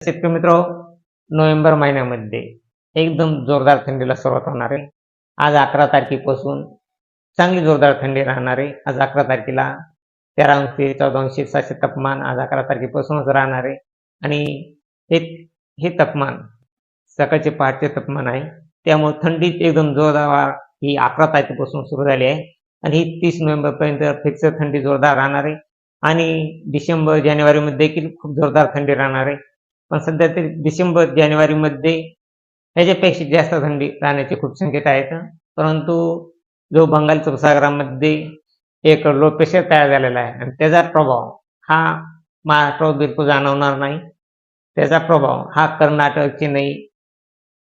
शेतकरी मित्र, नोव्हेंबर महिन्यामध्ये एकदम जोरदार थंडीला सुरुवात होणार आहे. आज 11 तारखेपासून चांगली जोरदार थंडी राहणार आहे. आज 11 तारखेला 13 ते 14 असे तापमान आज 11 तारखेपासूनच राहणार आहे. आणि हे हे तापमान सकाळचे पहाटचे तापमान आहे. त्यामुळे थंडी एकदम जोरदार ही 11 तारखेपासून सुरू झाली आहे आणि ही 30 नोव्हेंबरपर्यंत फिक्स थंडी जोरदार राहणार आहे. आणि डिसेंबर, जानेवारीमध्ये देखील खूप जोरदार थंडी राहणार आहे. पण सध्या तरी डिसेंबर, जानेवारीमध्ये ह्याच्यापेक्षा जास्त थंडी राहण्याचे खूप संकेत आहेत. परंतु जो बंगालच्या उपसागरामध्ये एक लो प्रेशर तयार झालेला आहे आणि त्याचा प्रभाव हा महाराष्ट्रावर बिलकुल जाणवणार नाही. त्याचा प्रभाव हा कर्नाटक, चेन्नई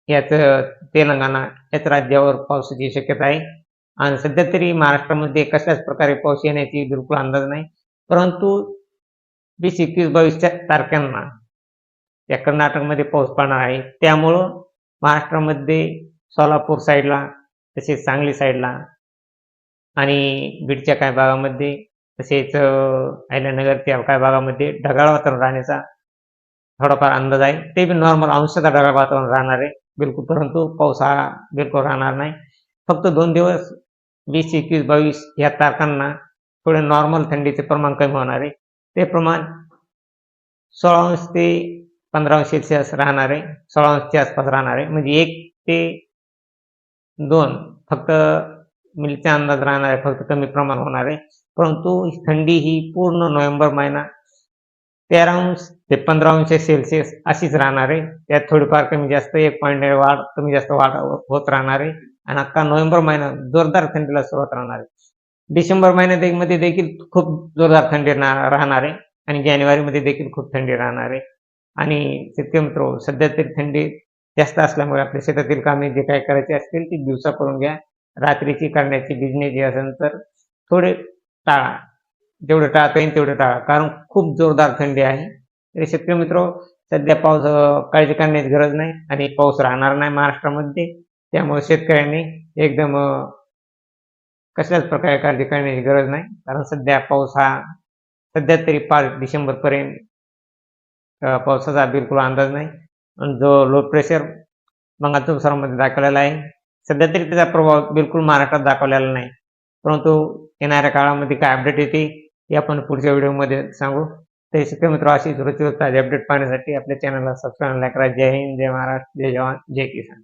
याचं तेलंगणा याच राज्यावर पावसाची शक्यता आहे. आणि सध्या तरी महाराष्ट्रामध्ये कसल्याच प्रकारे पाऊस येण्याची बिलकुल अंदाज नाही. परंतु 20, 21, 22 तारखांना या कर्नाटकमध्ये पाऊस पडणार आहे. त्यामुळं महाराष्ट्रामध्ये सोलापूर साईडला, तसेच सांगली साईडला आणि बीडच्या काही भागामध्ये, तसेच अहिल्यानगरच्या काही भागामध्ये ढगाळ वातावरण राहण्याचा थोडाफार अंदाज आहे. ते बी नॉर्मल अंशतः ढगाळ वातावरण राहणार आहे बिलकुल. परंतु पाऊस हा बिलकुल राहणार नाही. फक्त 2 दिवस 20, 21, 22 या तारखांना थोडे नॉर्मल थंडीचे प्रमाण कमी होणार आहे. ते प्रमाण 16 ते 15 सेल्सिअस राहणार आहे. 16च्या आसपास राहणार आहे. म्हणजे 1 ते 2 फक्त मिलीचा अंदाज राहणार आहे. फक्त कमी प्रमाण होणार आहे. परंतु थंडी ही पूर्ण नोव्हेंबर महिना 13 ते 15 सेल्सिअस अशीच राहणार आहे. त्यात थोडीफार कमी जास्त 1 पॉईंट वाढ कमी जास्त वाढ होत राहणार आहे. आणि अख्खा नोव्हेंबर महिना जोरदार थंडीला सुरुवात राहणार आहे. डिसेंबर महिन्यामध्ये देखील खूप जोरदार थंडी राहणार आहे आणि जानेवारीमध्ये देखील खूप थंडी राहणार आहे. आणि शेतकरी मित्र, सध्या तरी थंडी जास्त असल्यामुळे आपल्या शेतातील कामे जे काही करायचे असतील ती दिवसा करून घ्या. रात्रीची करण्याची बिझनेस जे असेल तर थोडे टाळा. जेवढं टाळता येईल तेवढं टाळा, कारण खूप जोरदार थंडी आहे. तरी शेतकरी मित्र, सध्या पाऊस काळजी करण्याची गरज नाही आणि पाऊस राहणार नाही महाराष्ट्रामध्ये. त्यामुळे शेतकऱ्यांनी एकदम कसल्याच प्रकारे काळजी करण्याची गरज नाही, कारण सध्या पाऊस हा सध्या तरी 5 डिसेंबरपर्यंत पावसाचा बिलकुल अंदाज नाही. आणि जो लो प्रेशर बंगालच्या उपसागरामध्ये दाखवलेला आहे, सध्या तरी त्याचा प्रभाव बिलकुल महाराष्ट्रात दाखवलेला नाही. परंतु येणाऱ्या काळामध्ये काय अपडेट येते हे आपण पुढच्या व्हिडिओमध्ये सांगू. तर शेतकरी मित्र, अशी सुरक्षित ताजे अपडेट पाहण्यासाठी आपल्या चॅनलला सबस्क्राईब करा. जय हिंद, जय महाराष्ट्र, जय जवान, जय किसान.